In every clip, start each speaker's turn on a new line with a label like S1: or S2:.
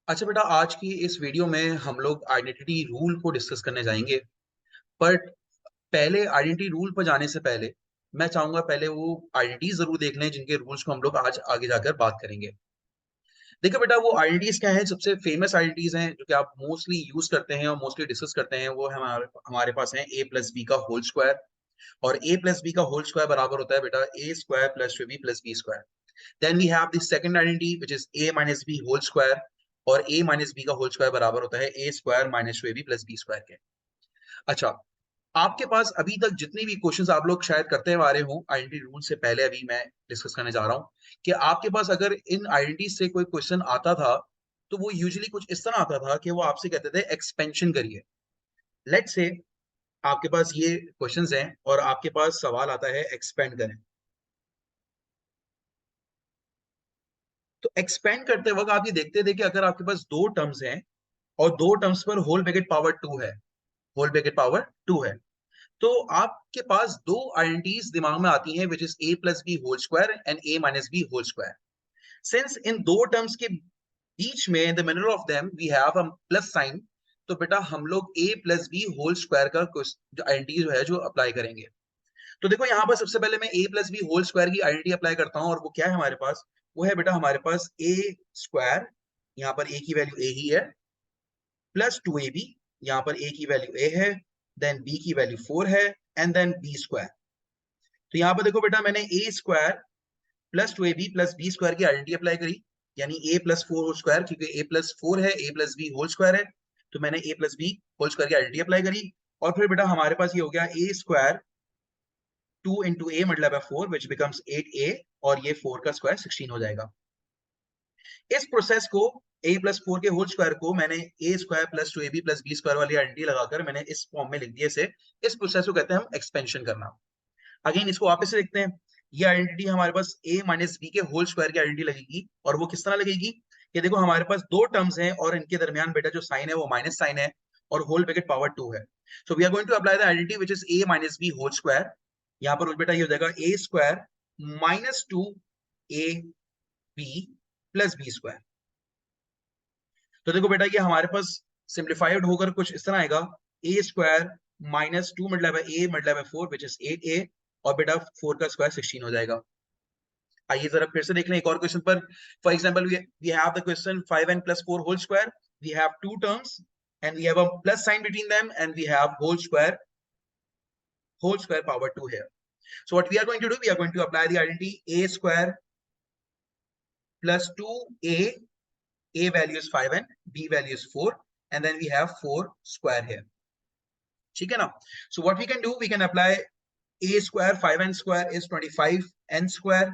S1: अच्छा बेटा, आज की इस वीडियो में हम लोग आइडेंटिटी रूल को डिस्कस करने जाएंगे। बट पहले आइडेंटिटी रूल पर जाने से पहले मैं चाहूंगा पहले वो आइडेंटिटीज जरूर देख लें जिनके रूल्स को हम लोग आज आगे जाकर बात करेंगे। देखो बेटा, वो आइडेंटिटीज क्या है, सबसे फेमस आइडेंटिटीज हैं जो कि आप मोस्टली यूज करते हैं और मोस्टली डिस्कस करते हैं। वो हमारे हमारे पास है ए प्लस बी का होल स्क्वायर। और ए प्लस बी का होल स्क्वायर बराबर होता है बेटा a square plus B plus B square. Then we have the second identity which is a minus B whole square. और a माइनस बी का whole square बराबर होता है a square minus B plus B square के। अच्छा, आपके पास अभी तक जितने भी क्वेश्चंस आप लोग शायद करते हुए आ रहे हो आइडेंटिटी रूल से पहले, अभी मैं डिस्कस करने जा रहा हूँ कि आपके पास अगर इन आइडेंटिटी से कोई क्वेश्चन आता था तो वो यूजुअली कुछ इस तरह आता था कि वो आपसे कहते थे एक्सपेंशन करिए। लेट्स से आपके पास ये क्वेश्चंस हैं और आपके पास सवाल आता है एक्सपेंड करें। तो एक्सपेंड करते वक्त आप ये देखते थे कि अगर आपके पास दो टर्म्स हैं और दो टर्म्स पर होल ब्रैकेट पावर टू है, होल ब्रैकेट पावर टू है, तो आपके पास दो आइडेंटिटीज दिमाग में आती हैं which is a plus B whole square and a minus B whole square. Since इन दो टर्म्स के बीच में in the middle of them we have a plus sign, तो बेटा हम लोग a plus B whole square का जो आइडेंटिटी जो है जो अप्लाई करेंगे। तो देखो यहाँ पर सबसे पहले मैं A plus B whole square की आइडेंटिटी अप्लाई करता हूँ और वो क्या है हमारे पास, वो है बेटा हमारे पास ए स्क्वायर, यहाँ पर ए की वैल्यू ए ही है, प्लस टू ए बी, यहाँ पर ए की वैल्यू ए है, देन बी की वैल्यू फोर है, एंड देन बी स्क्वायर। तो यहाँ पर देखो बेटा मैंने a square plus two A B plus B square की आइडेंटिटी अप्लाई करी, यानी a plus four whole square, क्योंकि ए प्लस फोर है, a plus B whole square है, तो मैंने a plus B whole square की आइडेंटिटी अप्लाई करी। और फिर बेटा हमारे पास ये हो गया A square two into a multiply by four which becomes eight a, और ये फोर का स्क्वायर 16 हो जाएगा। इस प्रोसेस को ए प्लस फोर के होल स्क्वायर को मैंने a square plus two A B plus B square वाली आइडेंटिटी लगाकर मैंने इस फॉर्म में लिख दिया से। इस प्रोसेस को कहते हैं हम एक्सपेंशन करना। अगेन इसको वापस से देखते हैं। ये आइडेंटिटी हमारे पास a माइनस बी के होल स्क्वायर की आइडेंटिटी लगेगी, और वो किस तरह लगेगी, ये देखो हमारे पास दो टर्म्स हैं और इनके दरमियान बेटा जो साइन है वो माइनस साइन है और होल ब्रैकेट पावर टू है। So we are going to apply the identity which is a minus B whole square. यहाँ पर बेटा ये हो जाएगा a square minus two A B plus B square. तो देखो बेटा ये हमारे पास सिंप्लीफाइड होकर कुछ इस तरह आएगा, a square minus two multiply by a multiply by four which is eight a, और बेटा फोर का स्क्वायर 16 हो जाएगा। आइए जरा फिर से देख लें एक और क्वेश्चन पर। For example we have the question 5n plus 4 whole square. We have two terms and we have a plus sign between them and we have whole square power 2 here. So what we are going to do, we are going to apply the identity a square plus 2a value is 5n, b value is 4, and then we have 4 square here. ठीक है ना? So what we can do, we can apply a square 5n square is 25n square,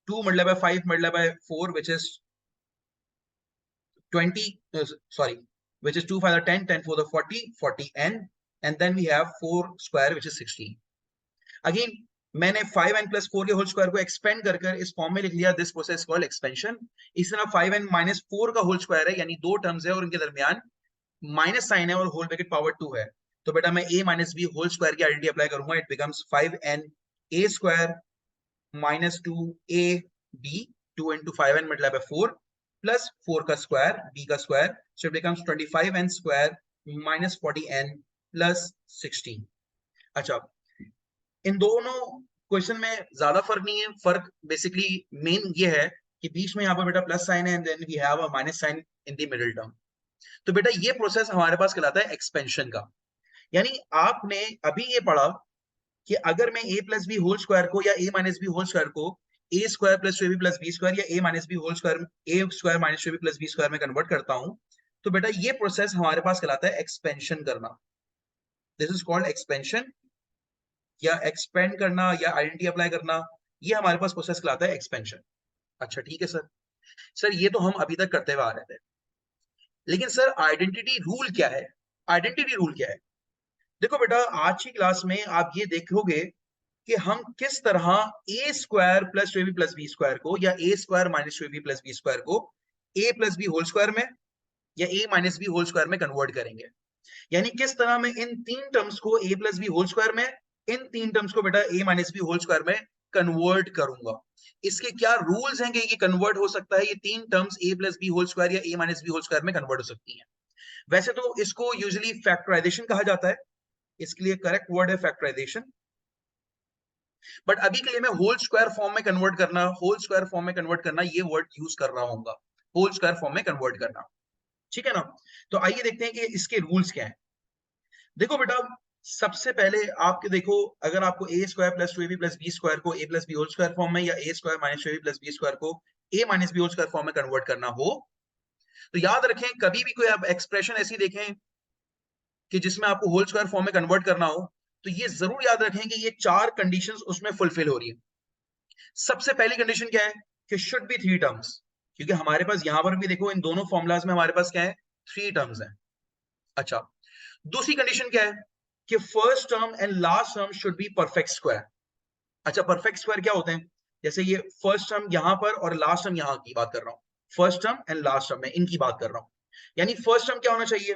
S1: 2 multiplied by 5 multiplied by 4 which is 20, sorry, which is 2 5 are 10, 10 4 the 40, 40n, and then we have 4 square which is 16. Again मैंने 5n plus 4 के whole square को expand कर कर इस form में लिख लिया, this process called expansion. इस तरह 5n माइनस 4 का होल स्क्वायर है, यानी दो टर्म्स है और इनके दरमियान माइनस साइन है और होल ब्रैकेट पावर 2 है। तो बेटा मैं a minus B whole square की आइडेंटिटी अप्लाई करूंगा, it becomes 5n a square minus two A b, 2 into 5n multiplied by 4 plus 4 का स्क्वायर b का square, so it becomes 25n square minus 40n plus 16। अच्छा, इन दोनों question में ज्यादा फर्क नहीं है, फर्क बेसिकली मेन ये है कि बीच में यहाँ पर बेटा प्लस साइन है and then we have a minus sign in the middle term. तो बेटा ये प्रोसेस हमारे पास कहलाता है एक्सपेंशन का। यानी आपने अभी ये पढ़ा कि अगर मैं a plus B whole square को या a minus B whole square को a square plus two B plus B square या a minus B whole square A square minus two B plus B square में convert करता हूं, तो बेटा ये प्रोसेस हमारे पास कहलाता है एक्सपेंशन करना। दिस इज कॉल्ड एक्सपेंशन, या एक्सपेंड करना या आइडेंटिटी अप्लाई करना, ये हमारे पास प्रोसेस कहलाता है एक्सपेंशन। अच्छा ठीक है सर, सर ये तो हम अभी तक करते हुए आ रहे थे, लेकिन सर आइडेंटिटी रूल क्या है? आइडेंटिटी रूल क्या है? देखो बेटा आज की क्लास में आप ये देखोगे कि हम किस तरह A square plus two B plus B square को या A square minus two B plus B square को ए प्लस बी होल स्क्वायर में या A minus B whole square में कन्वर्ट करेंगे। यानी किस तरह में इन तीन टर्म्स को ए प्लस बी होल स्क्वायर में, इन तीन टर्म्स को बेटा A minus B whole square में कन्वर्ट करूंगा। इसके क्या रूल्स हैं कि ये कन्वर्ट हो सकता है? ये तीन terms a plus B whole square या a minus B whole square में कन्वर्ट हो सकती हैं। वैसे तो इसको यूजुअली फैक्टराइजेशन कहा जाता है, इसके लिए करेक्ट वर्ड है फैक्टराइजेशन, बट अभी के लिए मैं होल स्क्वायर फॉर्म में कन्वर्ट करना, होल स्क्वायर फॉर्म में कन्वर्ट करना ये वर्ड यूज कर रहा हूँ, होल स्क्वायर फॉर्म में कन्वर्ट करना। ठीक है ना? तो आइए देखते हैं कि इसके रूल्स क्या है। देखो बेटा, सबसे पहले आपके देखो, अगर आपको A square plus two A B plus B square को ए plus B whole square form में या A square minus two A B plus B square को A minus B whole square form में कन्वर्ट करना हो, तो याद रखें कभी भी कोई आप एक्सप्रेशन ऐसी देखें कि जिसमें आपको होल स्क्वायर फॉर्म में कन्वर्ट करना हो, तो ये जरूर याद रखें कि ये चार कंडीशंस उसमें फुलफिल हो रही है। सबसे पहली कंडीशन क्या है कि शुड बी थ्री टर्म्स, क्योंकि हमारे पास यहां पर भी देखो इन दोनों फॉर्मुलाज में हमारे पास क्या है, थ्री टर्म्स है। अच्छा, दूसरी कंडीशन क्या है कि first term and last term should be perfect square. अच्छा, परफेक्ट स्क्वायर क्या होते हैं? जैसे ये फर्स्ट टर्म यहां पर और लास्ट टर्म यहां की बात कर रहा हूं, first term and last term में इनकी बात कर रहा हूं। यानी फर्स्ट टर्म क्या होना चाहिए?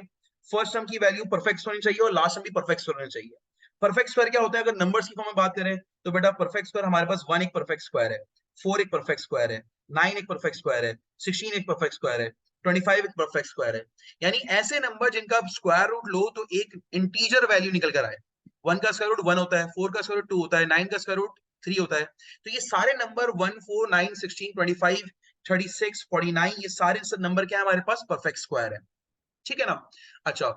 S1: फर्स्ट टर्म की वैल्यू परफेक्ट होनी चाहिए और लास्ट टर्म भी परफेक्ट होना चाहिए। परफेक्ट स्क्वायर क्या होता है? अगर नंबर्स की फॉर्म में बात करें तो बेटा परफेक्ट स्क्वायर हमारे पास 1 एक परफेक्ट स्क्वायर है, 4 एक परफेक्ट स्क्वायर है, 9 एक परफेक्ट स्क्वायर है, 16 एक परफेक्ट स्क्वायर है, 25 एक परफेक्ट स्क्वायर है। यानी ऐसे नंबर जिनका स्क्वायर रूट लो तो एक इंटीजर वैल्यू निकल कर आए। 1 का स्क्वायर रूट 1 होता है, 4 का स्क्वायर रूट 2 होता है, 9 का स्क्वायर रूट 3 होता है। तो ये सारे नंबर 1, 4, 9, 16, 25, 36, 49 ये सारे नंबर क्या है हमारे पास? परफेक्ट स्क्वायर है। ठीक है ना? अच्छा,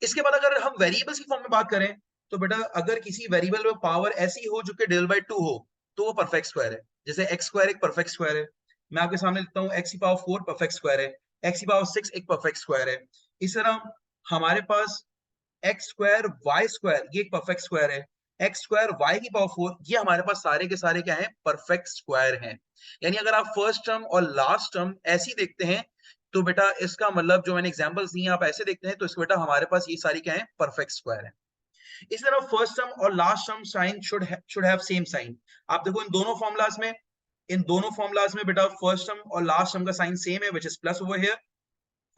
S1: इसके बाद अगर हम वेरिएबल्स की फॉर्म में बात करें तो बेटा अगर किसी वेरिएबल में पावर ऐसी हो जो कि डिवाइड बाय 2 हो तो वो परफेक्ट स्क्वायर है। जैसे एक्स स्क्वायर एक परफेक्ट स्क्वायर है, मैं आपके सामने लिखता हूँ एक्स की पावर 4 परफेक्ट स्क्वायर है, एक्स की पावर 6 एक परफेक्ट स्क्वायर है। इस तरह हमारे पास एक्स स्क्वायर वाई स्क्वायर ये एक परफेक्ट स्क्वायर है, एक्स स्क्वायर वाई की पावर 4 ये हमारे पास सारे के सारे क्या है? परफेक्ट स्क्वायर हैं। यानी अगर आप फर्स्ट टर्म और लास्ट टर्म ऐसी देखते हैं तो बेटा इसका मतलब जो मैंने एग्जांपल्स दिए आप ऐसे देखते हैं तो इसको बेटा हमारे पास ये सारी क्या है? परफेक्ट स्क्वायर है। इस तरह फर्स्ट टर्म और last term sign should have same sign. आप देखो इन दोनों फॉर्मुलाज में, इन दोनों फॉर्मुलाज में बेटा फर्स्ट टर्म और लास्ट टर्म का साइन सेम है, which is plus over here.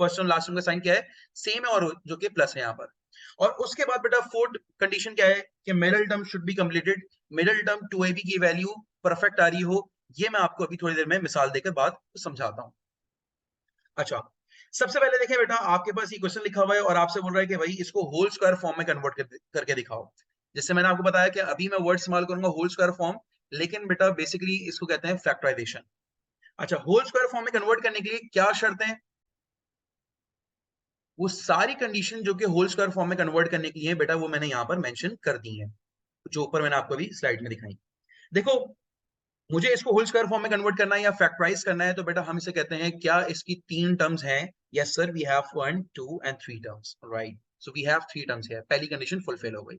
S1: First term last term का साइन क्या है? सेम है, और जो कि प्लस है यहाँ पर। और उसके बाद बेटा फोर्थ कंडीशन क्या है कि middle term should be completed. Middle term 2ab की वैल्यू परफेक्ट आ रही हो, ये मैं आपको अभी थोड़ी देर में मिसाल देकर बात समझाता हूं। अच्छा, सबसे पहले देखिए बेटा आपके पास ये क्वेश्चन लिखा हुआ है और आपसे बोल रहा है कि भाई इसको होल स्क्वायर फॉर्म में कन्वर्ट करके दिखाओ। जैसे मैंने आपको बताया कि अभी मैं वर्ड इस्तेमाल करूंगा होल स्क्वायर फॉर्म, लेकिन बेटा बेसिकली इसको कहते हैं फैक्टराइजेशन। अच्छा, होल स्क्वायर फॉर्म में कन्वर्ट करने के लिए क्या शर्तें हैं? वो सारी कंडीशन जो कि होल स्क्वायर फॉर्म में कन्वर्ट करने की है बेटा वो मैंने यहाँ पर मेंशन कर दी है, जो ऊपर मैंने आपको अभी स्लाइड में दिखाई। देखो, मुझे इसको होल स्क्वायर फॉर्म में कन्वर्ट करना है या फैक्टराइज करना है तो बेटा हम इसे कहते हैं, क्या इसकी तीन टर्म्स हैं? Yes sir, we have 1, 2 and 3 terms, right. So we have 3 terms है, पहली कंडीशन फुलफिल हो गई।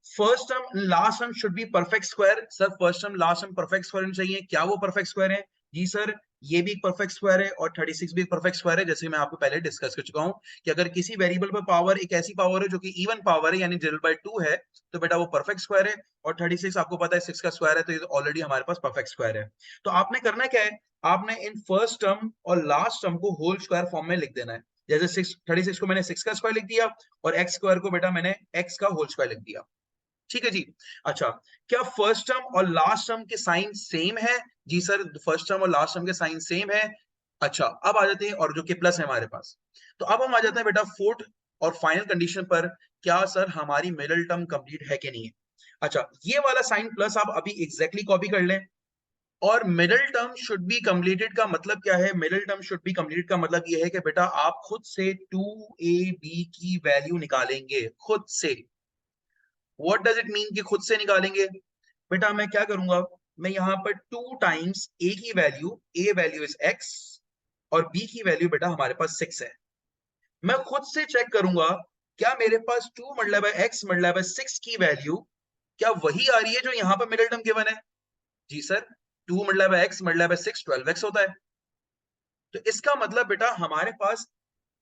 S1: First term last term should be perfect square. Sir first term last term perfect square होनी चाहिए, क्या वो परफेक्ट स्क्वायर है? जी सर, ये भी एक परफेक्ट स्क्वायर है और 36 भी एक परफेक्ट स्क्वायर है। जैसे मैं आपको पहले डिस्कस कर चुका हूं कि अगर किसी वेरिएबल पर पावर एक ऐसी पावर है जो कि इवन पावर है यानी डिवाइड बाय 2 है तो बेटा वो परफेक्ट स्क्वायर है। और 36 आपको पता है 6 का स्क्वायर है, तो ये ऑलरेडी हमारे पास परफेक्ट स्क्वायर है। तो आपने करना क्या है, आपने इन फर्स्ट टर्म और लास्ट टर्म को होल स्क्वायर फॉर्म में लिख देना है। जैसे 36 को मैंने 6 का स्क्वायर लिख दिया और एक्स स्क्वायर को बेटा मैंने एक्स का होल स्क्वायर लिख दिया। ठीक है जी। अच्छा, क्या फर्स्ट टर्म और लास्ट टर्म के साइन सेम है? जी सर, फर्स्ट टर्म और लास्ट टर्म के साइन सेम है। अच्छा, अब आ जाते हैं और जो कि प्लस है हमारे पास। तो अब हम आ जाते हैं बेटा फोर्थ और फाइनल कंडीशन पर, क्या सर हमारी मिडिल टर्म कंप्लीट है कि नहीं है? अच्छा, ये वाला साइन प्लस आप अभी एग्जैक्टली कॉपी कर लें। और middle term should be completed का मतलब क्या है? Middle term should be completed का मतलब ये है कि बेटा आप खुद से 2ab की वैल्यू निकालेंगे, खुद से। व्हाट डज इट मीन कि खुद से निकालेंगे? बेटा मैं क्या करूंगा, मैं यहां पर 2 टाइम्स ए की value, A value is x और बी की वैल्यू बेटा हमारे पास 6 है। मैं खुद से चेक करूंगा क्या मेरे पास 2 multiply by X multiply by 6 की वैल्यू क्या वही आ रही है जो यहां पर मिडिल टर्म गिवन है? जी sir, 2 multiply by X multiply by 6 12x होता है। तो इसका मतलब बेटा हमारे पास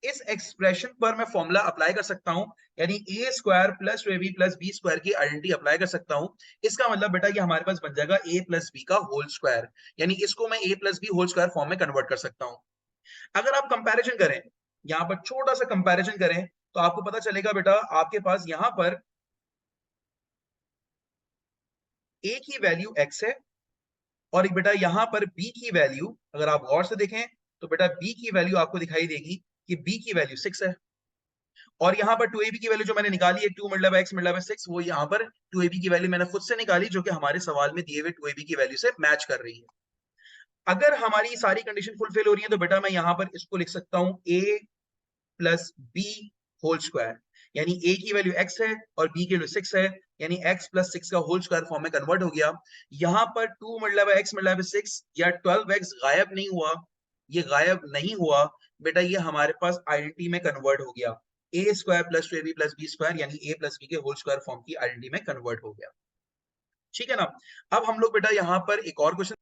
S1: इस एक्सप्रेशन पर मैं फॉर्मूला अप्लाई कर सकता हूं, यानी A square plus A B plus B square की आइडेंटिटी अप्लाई कर सकता हूं। इसका मतलब बेटा ये हमारे पास बन जाएगा ए प्लस बी का होल स्क्वायर, यानी इसको मैं A plus B whole square form में कन्वर्ट कर सकता हूं। अगर आप कंपैरिजन करें, यहां पर छोटा सा कंपैरिजन करें तो आपको पता चलेगा बेटा आपके पास यहां पर a की वैल्यू x है और बेटा यहाँ पर b की वैल्यू अगर आप गौर से देखें तो बेटा b की वैल्यू आपको दिखाई देगी कि b की वैल्यू 6 है और यहाँ पर 2ab की वैल्यू जो मैंने निकाली है 2 मतलब x मतलब 6, वो यहाँ पर 2ab की वैल्यू मैंने खुद से निकाली जो कि हमारे सवाल में दिए हुए 2ab की वैल्यू से मैच कर रही है। अगर हमारी सारी कंडीशन फुलफिल हो रही है तो बेटा मैं यहाँ पर इसको लिख सकता हूँ a plus B whole square, यानी a की वैल्यू x है और b की वैल्यू 6 है, यानी x प्लस 6 का होल स्क्वायर फॉर्म में कन्वर्ट हो गया। यहाँ पर 2 मतलब x मतलब 6 या 12x गायब नहीं हुआ, ये गायब नहीं हुआ बेटा, ये हमारे पास आइडेंटिटी में कन्वर्ट हो गया। A square plus 2ab plus B square यानी a प्लस b के होल स्क्वायर फॉर्म की आइडेंटिटी में कन्वर्ट हो गया। ठीक है ना। अब हम लोग बेटा यहाँ पर एक और क्वेश्चन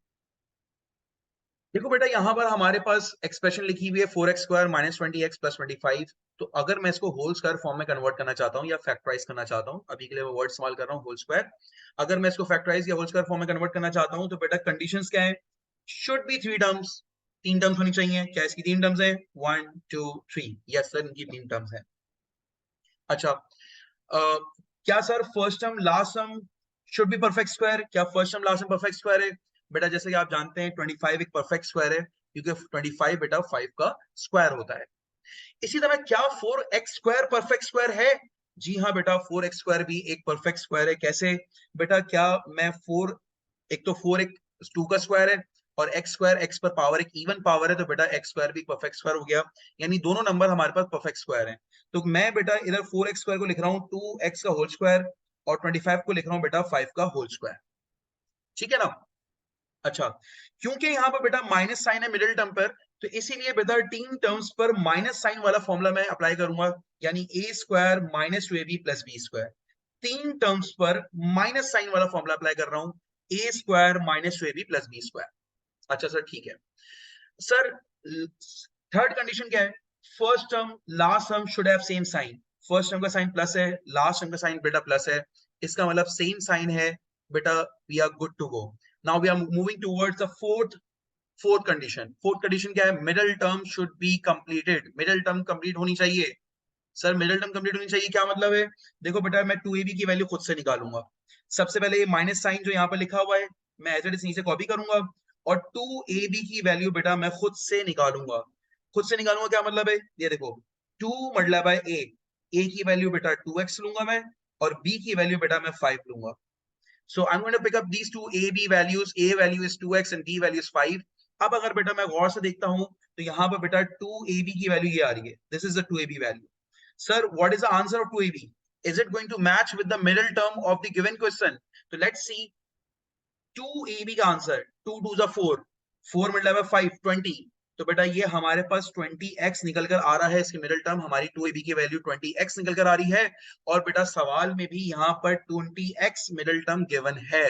S1: देखो बेटा, यहाँ पर हमारे पास एक्सप्रेशन लिखी हुई है 4x square minus 20x plus 25। तो अगर मैं इसको होल स्क्वायर फॉर्म में कन्वर्ट करना चाहता हूँ या फैक्टराइज करना चाहता हूँ, अभी के लिए मैं वर्ड इस्तेमाल कर रहा हूँ होल स्क्वायर, अगर मैं इसको फैक्टराइज या होल स्क्वायर फॉर्म में कन्वर्ट करना चाहता हूँ तो बेटा कंडीशंस क्या है, शुड बी 3 टर्म्स, 3 टर्म्स होनी चाहिए। क्या इसकी 3 टर्म्स है? 1 2 3, यस सर इनकी 3 टर्म्स है। अच्छा, क्या sir first term last term should be perfect square? क्या first term last term perfect square है? बेटा जैसे कि आप जानते हैं 25 एक परफेक्ट स्क्वायर है क्योंकि 25 बेटा 5 का स्क्वायर होता है। इसी तरह क्या 4x स्क्वायर परफेक्ट स्क्वायर है? जी हाँ बेटा, 4x स्क्वायर भी एक परफेक्ट स्क्वायर है। कैसे बेटा? क्या मैं 4, एक तो 4 एक 2 का स्क्वायर है और x स्क्वायर x पर पावर एक इवन पावर है, तो बेटा x स्क्वायर भी परफेक्ट स्क्वायर हो गया, यानी दोनों नंबर हमारे पास परफेक्ट स्क्वायर हैं। तो मैं बेटा इधर 4x स्क्वायर को लिख रहा हूँ 2x का होल स्क्वायर और 25 को लिख रहा हूँ बेटा 5 का होल स्क्वायर। ठीक है ना। अच्छा, क्योंकि यहाँ पर बेटा माइनस साइन है मिडिल टर्म पर, तो इसीलिए बेटा 3 टर्म्स पर माइनस साइन वाला फॉर्मूला मैं अप्लाई करूंगा, यानी A square minus 2ab plus B square. 3 terms पर माइनस साइन वाला फॉर्मूला अप्लाई कर रहा हूं, A square minus 2ab plus B square. अच्छा सर ठीक है। सर थर्ड कंडीशन क्या है? First term last term should have same sign. First term का साइन प्लस है, लास्ट टर्म का साइन बेटा प्लस है, इसका मतलब सेम साइन है बेटा, we are good to go. Now we are moving towards the fourth condition. Fourth condition क्या है? Middle term should be completed. Middle term complete होनी चाहिए। सर मिडिल टर्म कंप्लीट होनी चाहिए क्या मतलब है? देखो बेटा मैं 2ab की वैल्यू खुद से निकालूंगा। सबसे पहले ये माइनस साइन जो यहाँ पर लिखा हुआ है मैं एज इट इज नीचे कॉपी करूंगा और 2ab की वैल्यू बेटा मैं खुद से निकालूंगा। खुद से निकालूंगा क्या मतलब है? ये देखो 2 मल्टीप्लाई बाय a की वैल्यू बेटा 2x लूंगा मैं और b की वैल्यू बेटा मैं 5 लूंगा। So I'm going to pick up these two a b values. A value is 2x and b value is 5. अब अगर बेटा मैं गौर से देखता हूं तो यहाँ पर बेटा 2ab की वैल्यू ये आ रही है, this is the 2ab value. Sir what is the answer of 2ab? Is it going to match with the middle term of the given question? तो लेट्स सी 2ab का आंसर 2 2 जा 4, 4 multiply by 5 20। तो बेटा ये हमारे पास 20x निकल कर आ रहा है, इसकी मिडिल टर्म हमारी 2ab की वैल्यू 20x निकल कर आ रही है और बेटा सवाल में भी यहाँ पर 20x मिडिल टर्म गिवन है।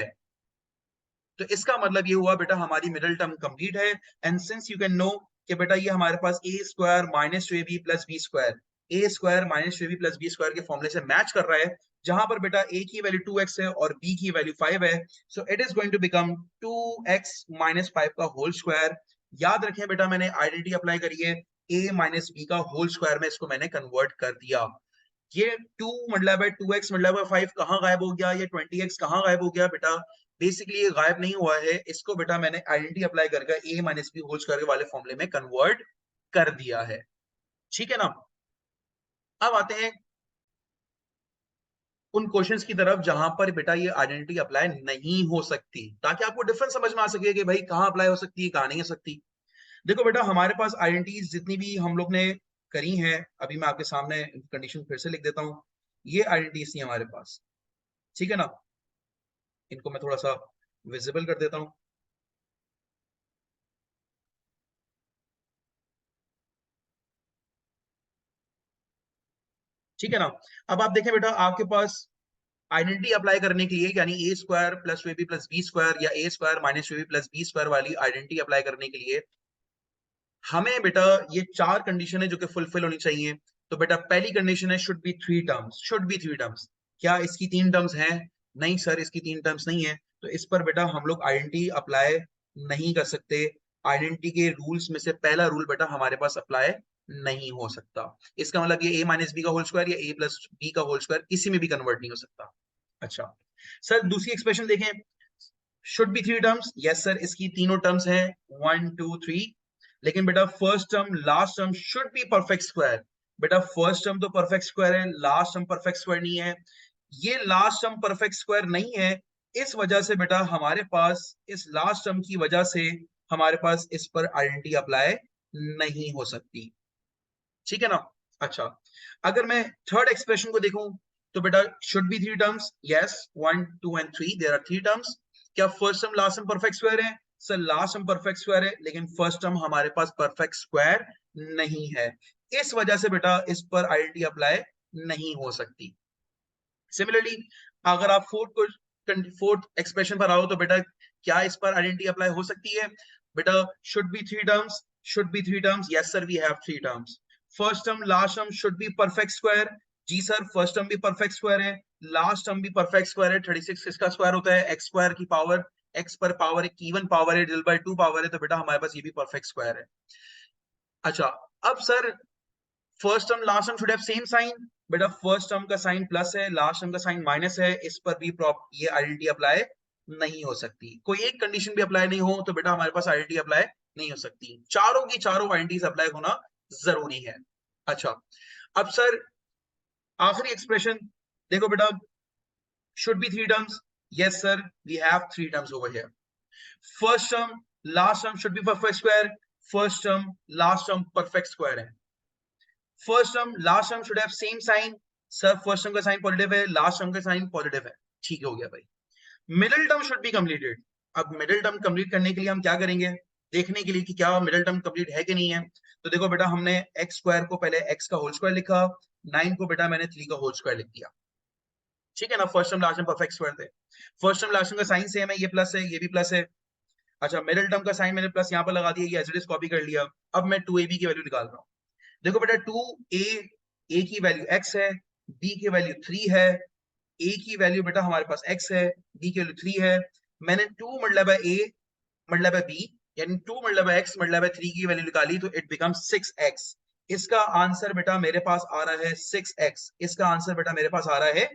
S1: तो इसका मतलब ये हुआ बेटा हमारी मिडिल टर्म कंप्लीट है। And since you can know कि बेटा ये हमारे पास A square minus 2ab plus B square, A square minus 2ab plus B square के फॉर्मूले से मैच कर रहा है, जहां पर बेटा a की वैल्यू 2x है और b की वैल्यू 5 है, so it is going to become 2x minus 5 का होल स्क्वायर। याद रखें बेटा मैंने आइडेंटिटी अप्लाई करी है, a माइनस b का होल स्क्वायर में इसको मैंने कन्वर्ट कर दिया। ये 2 मतलब है 2x मतलब है 5 कहाँ गायब हो गया, ये 20x कहाँ गायब हो गया बेटा? बेसिकली ये गायब नहीं हुआ है, इसको बेटा मैंने आइडेंटिटी अप्लाई करके a minus B whole square वाले फॉर्मूले में कन्वर्ट कर दिया है। ठीक है ना। अब आते हैं उन क्वेश्चंस की तरफ जहां पर बेटा ये आइडेंटिटी अप्लाई नहीं हो सकती, ताकि आपको डिफरेंस समझ में आ सके कि भाई कहां अप्लाई हो सकती है कहां नहीं हो सकती। देखो बेटा हमारे पास आइडेंटिटीज जितनी भी हम लोग ने करी हैं, अभी मैं आपके सामने कंडीशन फिर से लिख देता हूं। ये आइडेंटिटीज थी हमारे पास, ठीक है ना। इनको मैं थोड़ा सा विजिबल कर देता हूं। ठीक है ना। अब आप देखें बेटा आपके पास आइडेंटिटी अप्लाई करने के लिए, यानी A square plus B plus B square या A square minus B plus B square वाली आइडेंटिटी अप्लाई करने के लिए हमें बेटा ये 4 कंडीशन है जो कि फुलफिल होनी चाहिए। तो बेटा पहली कंडीशन है should be 3 terms, should be 3 terms. क्या इसकी 3 टर्म्स हैं? नहीं सर इसकी 3 टर्म्स नहीं है, तो इस पर बेटा हम लोग आइडेंटिटी अप्लाई नहीं कर सकते। आइडेंटिटी के रूल्स में से पहला रूल बेटा हमारे पास अप्लाई नहीं हो सकता। इसका मतलब ये a माइनस बी का होल स्क्वायर या a प्लस बी का होल स्क्वायर किसी में भी कन्वर्ट नहीं हो सकता। अच्छा सर दूसरी एक्सप्रेशन देखें, should be 3 terms, yes sir, इसकी तीनों टर्म्स हैं 1 2 3। लेकिन बेटा first term last term should be perfect square. बेटा फर्स्ट टर्म तो परफेक्ट स्क्वायर है, लास्ट टर्म परफेक्ट स्क्वायर नहीं है। ये लास्ट टर्म परफेक्ट स्क्वायर नहीं है, इस वजह से बेटा हमारे पास इस लास्ट टर्म की वजह से हमारे पास इस पर आइडेंटिटी अप्लाई नहीं हो सकती। ठीक है ना। अच्छा, अगर मैं थर्ड एक्सप्रेशन को देखूं तो बेटा should be 3 terms, yes 1 2 and 3, there are 3 terms. क्या first term last term perfect square है? Sir last term perfect square है, लेकिन फर्स्ट टर्म हमारे पास परफेक्ट स्क्वायर नहीं है, इस वजह से बेटा इस पर आइडेंटिटी अप्लाई नहीं हो सकती। सिमिलरली अगर आप फोर्थ एक्सप्रेशन पर आओ तो बेटा क्या इस पर आइडेंटिटी अप्लाई हो सकती है? बेटा should be 3 terms, should be 3 terms, yes sir we have 3 terms. First term last term should be perfect square, जी सर फर्स्ट टर्म भी परफेक्ट स्क्वायर है, लास्ट टर्म भी परफेक्ट स्क्वायर है। 36 इसका स्क्वायर होता है एक्स स्क्वायर की power, x पर पावर एक इवन पावर है, डिवाइड बाय 2 पावर है, तो बेटा हमारे पास ये भी परफेक्ट स्क्वायर है। अच्छा, अब sir first term last term should have same sign. बेटा फर्स्ट टर्म का साइन प्लस है, लास्ट टर्म का साइन माइनस है, इस पर भी ये आइडेंटिटी अप्लाई नहीं हो सकती। कोई एक कंडीशन भी अप्लाई नहीं हो तो बेटा हमारे पास आइडेंटिटी अप्लाई नहीं हो सकती, चारों की चारों आइडेंटिटीज अप्लाई होना जरूरी है। अच्छा, अब सर आखिरी एक्सप्रेशन देखो बेटा, should be 3 terms, yes sir we have 3 terms over here. First term last term should be perfect square, first term last term perfect square है। First term last term should have same sign, sir first term का sign positive है, last term का sign positive है, ठीक हो गया भाई। Middle term should be completed. अब मिडिल टर्म कंप्लीट करने के लिए हम क्या करेंगे, देखने के लिए कि क्या मिडिल टर्म कंप्लीट है कि नहीं है। तो देखो बेटा हमने एक्स स्क्वायर को पहले एक्स का होल स्क्वायर लिखा, 9 को बेटा मैंने 3 का होल स्क्वायर लिख दिया, ठीक है ना। First term last term perfect square थे, फर्स्ट टर्म लास्ट टर्म का साइन सेम है, ये प्लस है ये भी प्लस है। अच्छा, मिडिल टर्म का साइन मैंने प्लस यहाँ पर लगा दिया, ये एज इट इज कॉपी कर लिया। अब मैं 2ab की वैल्यू निकाल रहा हूँ। देखो बेटा 2a, a की वैल्यू x है, b की वैल्यू 3 है, a की वैल्यू बेटा हमारे पास x है, b की वैल्यू 3 है। मैंने 2 multiply bye a multiply by b, यानी 2 multiply bye x multiply by 3 की वैल्यू निकाली तो इट बिकम्स 6x। इसका आंसर बेटा मेरे पास आ रहा है 6x, इसका आंसर बेटा मेरे पास आ रहा है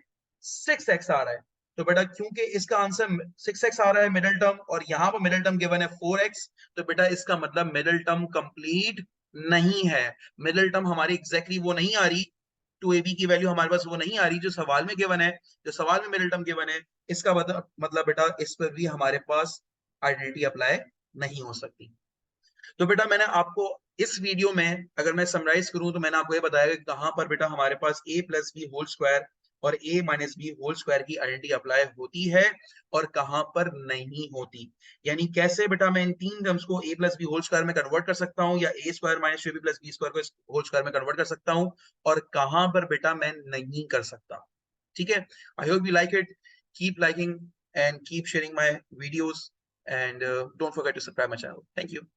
S1: 6x आ रहा है। तो बेटा क्योंकि इसका आंसर 6x आ रहा है मिडिल टर्म, और यहाँ पर मिडिल टर्म गिवन है 4x, तो बेटा इसका मतलब मिडिल टर्म कंप्लीट नहीं है। मिडिल टर्म हमारी एग्जैक्टली वो नहीं आ रही, 2ab की वैल्यू हमारे पास वो नहीं आ रही जो सवाल में गिवन है, जो सवाल में मिडिल टर्म गिवन है। इसका मतलब बेटा इस पर भी हमारे पास आइडेंटिटी अप्लाई नहीं हो सकती। तो बेटा मैंने आपको इस वीडियो में अगर मैं समराइज करूं तो मैंने आपको ये बताया कि कहां पर बेटा हमारे पास a plus B whole square और a minus B whole square की आइडेंटिटी अप्लाई होती है और कहां पर नहीं होती। यानी कैसे बेटा मैं इन तीन टर्म्स को a plus B whole square में कन्वर्ट कर सकता हूं, या a square minus b plus B square को होल स्क्वायर में कन्वर्ट कर सकता हूं, और कहां पर बेटा मैं नहीं कर सकता। ठीक है, I hope you like it, keep liking and keep sharing my videos, and don't forget to subscribe my channel. Thank you.